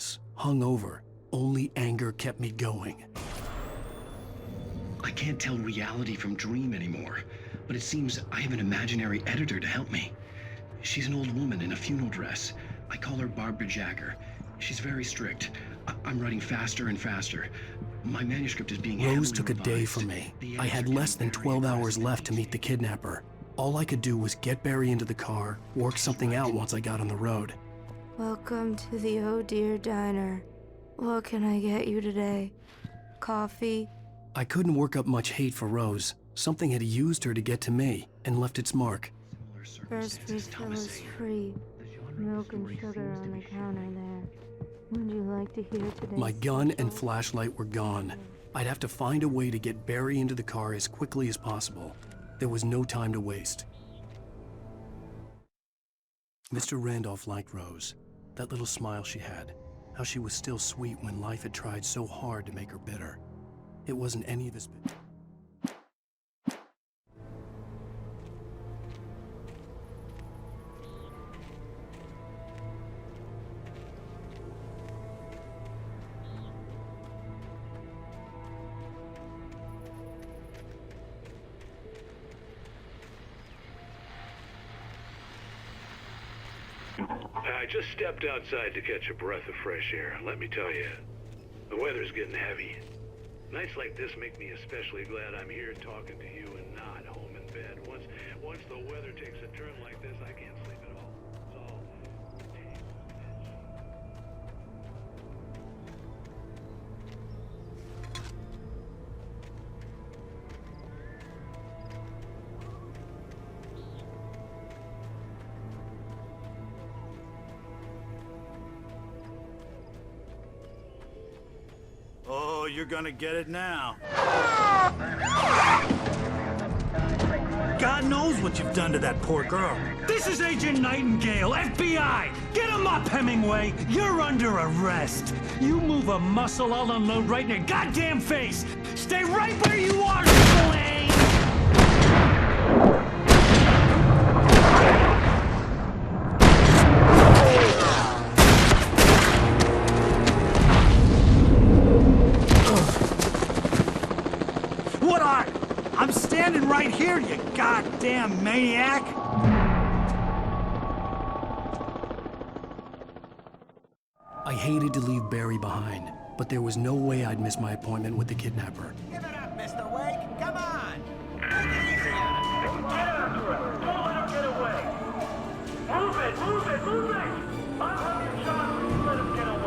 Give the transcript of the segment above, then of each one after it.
lifeless, hungover. Only anger kept me going. I can't tell reality from dream anymore, but it seems I have an imaginary editor to help me. She's an old woman in a funeral dress. I call her Barbara Jagger. She's very strict. I'm writing faster and faster. My manuscript is being Rose took a day for me. I had less than 12 hours left to meet the kidnapper. All I could do was get Barry into the car, work something out once I got on the road. Welcome to the Oh Dear Diner. What can I get you today? Coffee? I couldn't work up much hate for Rose. Something had used her to get to me and left its mark. First refill is free. Milk and sugar on the counter there. Would you like to hear today? My gun and flashlight were gone. I'd have to find a way to get Barry into the car as quickly as possible. There was no time to waste. Mr. Randolph liked Rose. That little smile she had. How she was still sweet when life had tried so hard to make her bitter. It wasn't any of his business. I just stepped outside to catch a breath of fresh air. Let me tell you, the weather's getting heavy. Nights like this make me especially glad I'm here talking to you and not home in bed. Once the weather takes a turn like this, I can't sleep at all. It's all... Oh, you're gonna get it now. God knows what you've done to that poor girl. This is Agent Nightingale, FBI! Get him up, Hemingway! You're under arrest! You move a muscle, I'll unload right in your goddamn face! Stay right where you are, Blaine! What are? I'm standing right here, you goddamn maniac! I hated to leave Barry behind, but there was no way I'd miss my appointment with the kidnapper. Give it up, Mr. Wake! Come on! Take it easy on it! Get after him! Don't let him get away! Move it! Move it! Move it! I'll have you shot when you let him get away!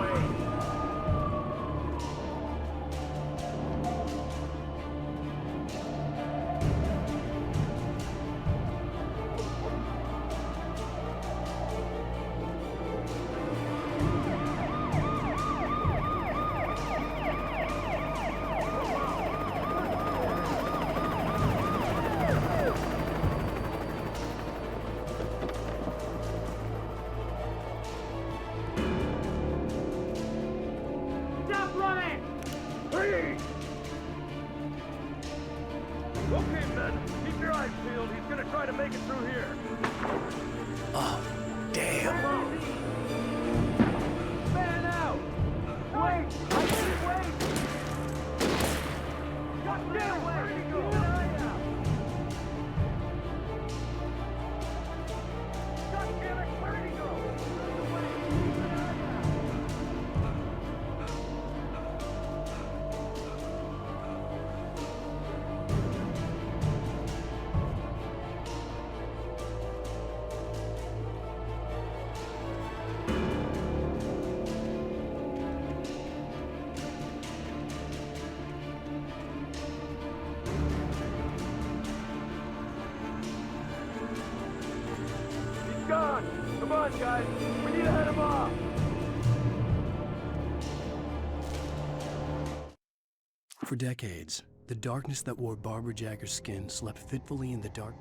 Stop running! Freeze! Okay, men. Keep your eyes peeled. He's gonna try to make it through here. Oh, damn. Man out! Wait! I said wait! God damn, where'd he go? Keep an eye out! God damn it, where'd he go? Keep an eye out! He's gone! Come on, guys! We need to head him off! For decades, the darkness that wore Barbara Jagger's skin slept fitfully in the dark.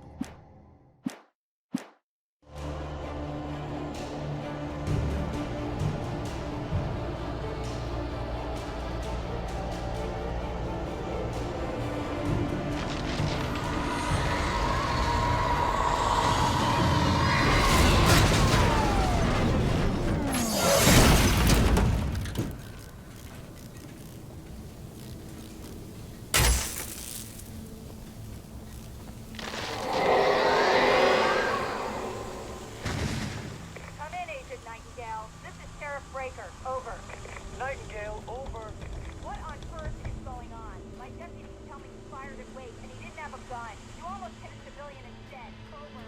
almost hit a civilian instead. Over.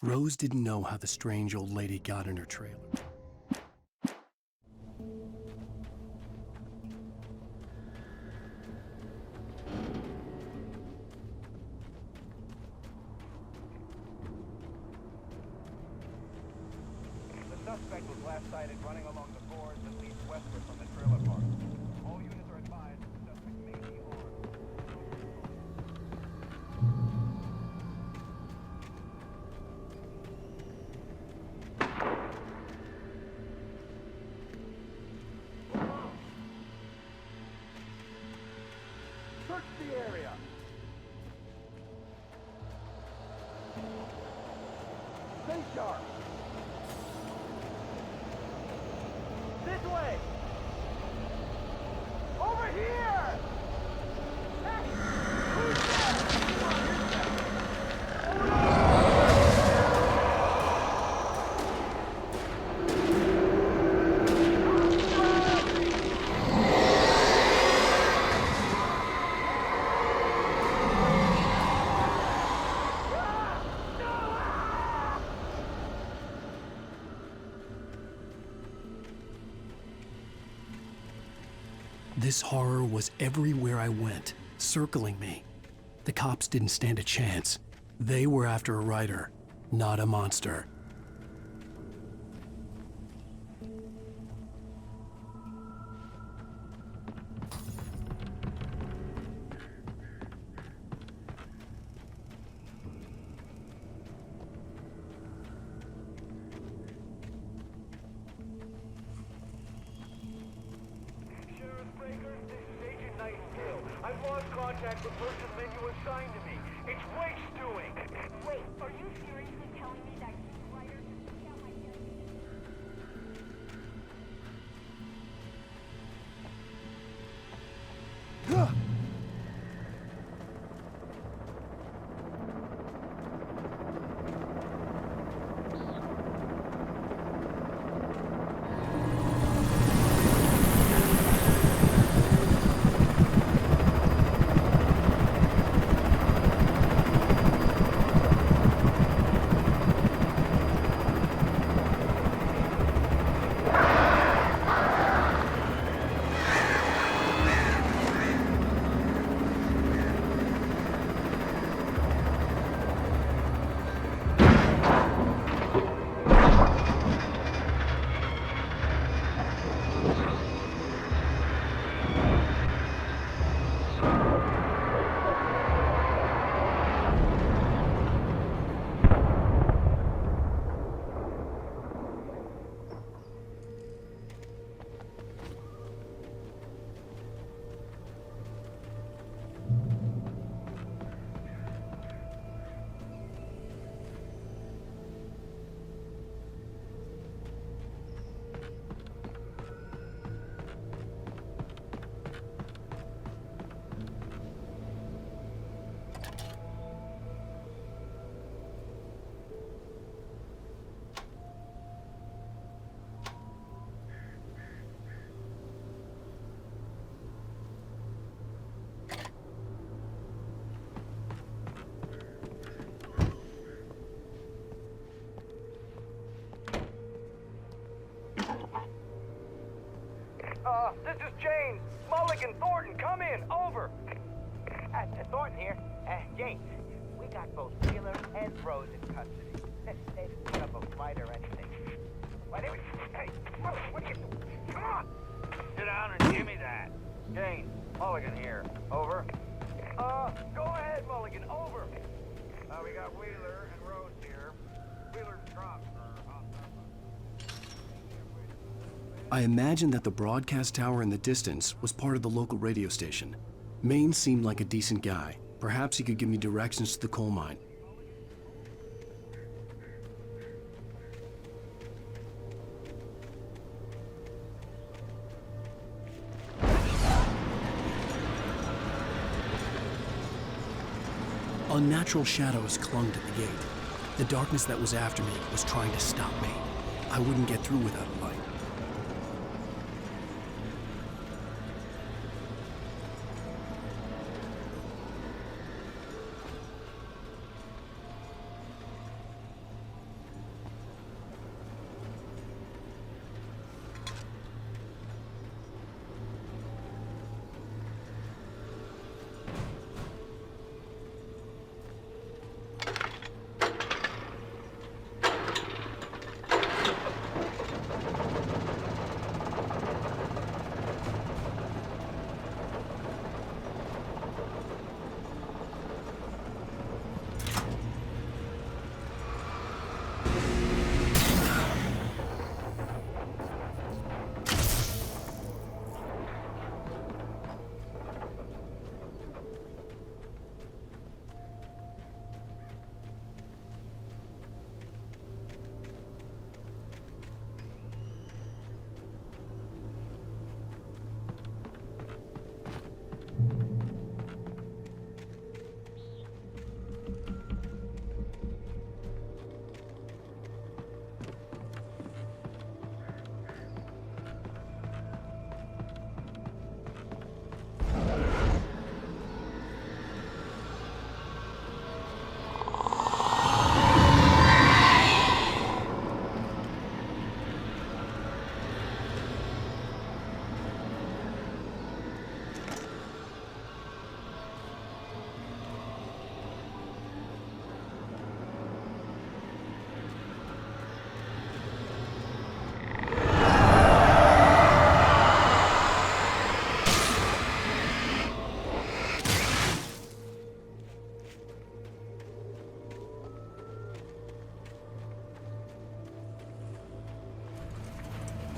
Rose didn't know how the strange old lady got in her trailer. The suspect was last sighted running along the boards that lead westward from the trailer park. All units are advised that the suspect may be armed. Search the area. Stay sharp. This way. Over here. Hey, who's there? Come on, here's that. This horror was everywhere I went, circling me. The cops didn't stand a chance. They were after a writer, not a monster. I've lost contact with person menu assigned to me. It's Wake's doing. Wait, are you seriously telling me that you writer just took out my desk? This is James. Mulligan, Thornton, come in. Over. Thornton here. James, we got both Wheeler and Rose in custody. They didn't put up a fight or anything. Why, they were... Hey, what are you doing? Come on! Sit down and give me that. James, Mulligan here. Over. Go ahead, Mulligan. Over. We got Wheeler and Rose here. Wheeler's drunk. I imagined that the broadcast tower in the distance was part of the local radio station. Maine seemed like a decent guy. Perhaps he could give me directions to the coal mine. Unnatural shadows clung to the gate. The darkness that was after me was trying to stop me. I wouldn't get through without a light.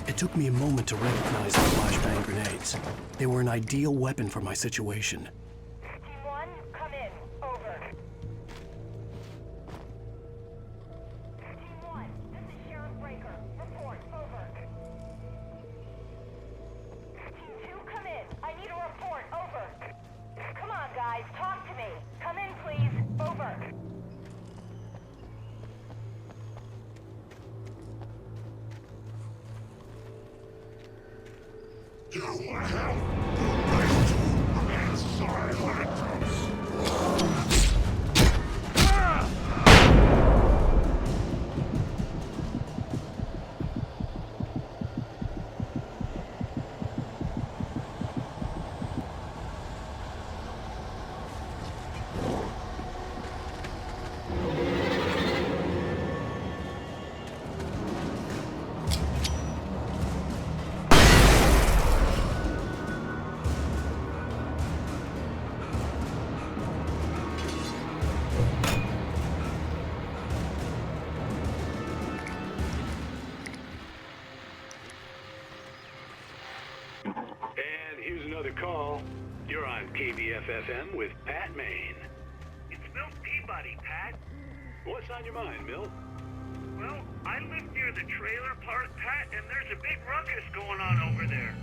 It took me a moment to recognize the flashbang grenades. They were an ideal weapon for my situation. Team 1, come in. Over. Team 1, this is Sheriff Breaker. Report. Over. Team 2, come in. I need a report. Over. Come on, guys. Talk to me. Come in, please. Over. You have the right to silence. Call. You're on KBF-FM with Pat Maine. It's Mill Peabody, Pat. What's on your mind, Mill? Well, I live near the trailer park, Pat, and there's a big ruckus going on over there.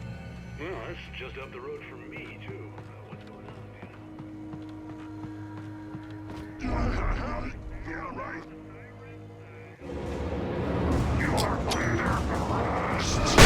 Well, that's just up the road from me, too. What's going on, Yeah, right. You are under arrest.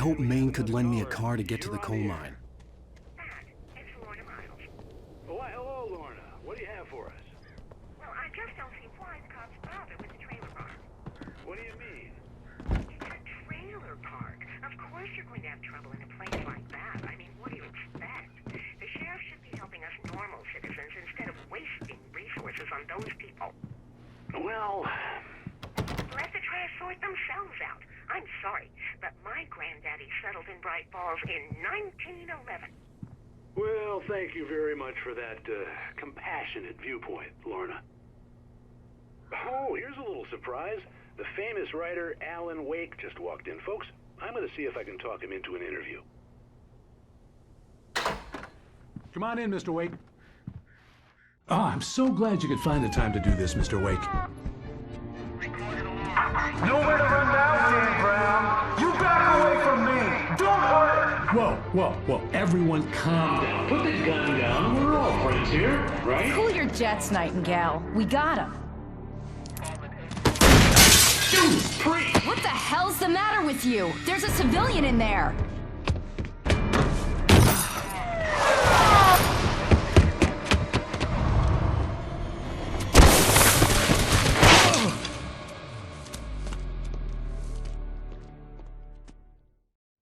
hoped Maine could lend me a car to get to the coal mine. It's Lorna Miles. Why, hello, Lorna. What do you have for us? Well, I just don't see why the cops bother with the trailer park. What do you mean? It's a trailer park. Of course you're going to have trouble in a place like that. I mean, what do you expect? The sheriff should be helping us normal citizens instead of wasting resources on those people. Well... Let the trash sort themselves out. I'm sorry, but my granddaddy settled in Bright Falls in 1911. Well, thank you very much for that compassionate viewpoint, Lorna. Oh, here's a little surprise. The famous writer Alan Wake just walked in. Folks, I'm going to see if I can talk him into an interview. Come on in, Mr. Wake. Oh, I'm so glad you could find the time to do this, Mr. Wake. Nowhere to run now, Dan Brown. You back away from me. Don't hurt. Whoa. Everyone calm down. Put the gun down. We're all friends here, right? Cool your jets, Nightingale. We got him. Judas Priest! What the hell's the matter with you? There's a civilian in there.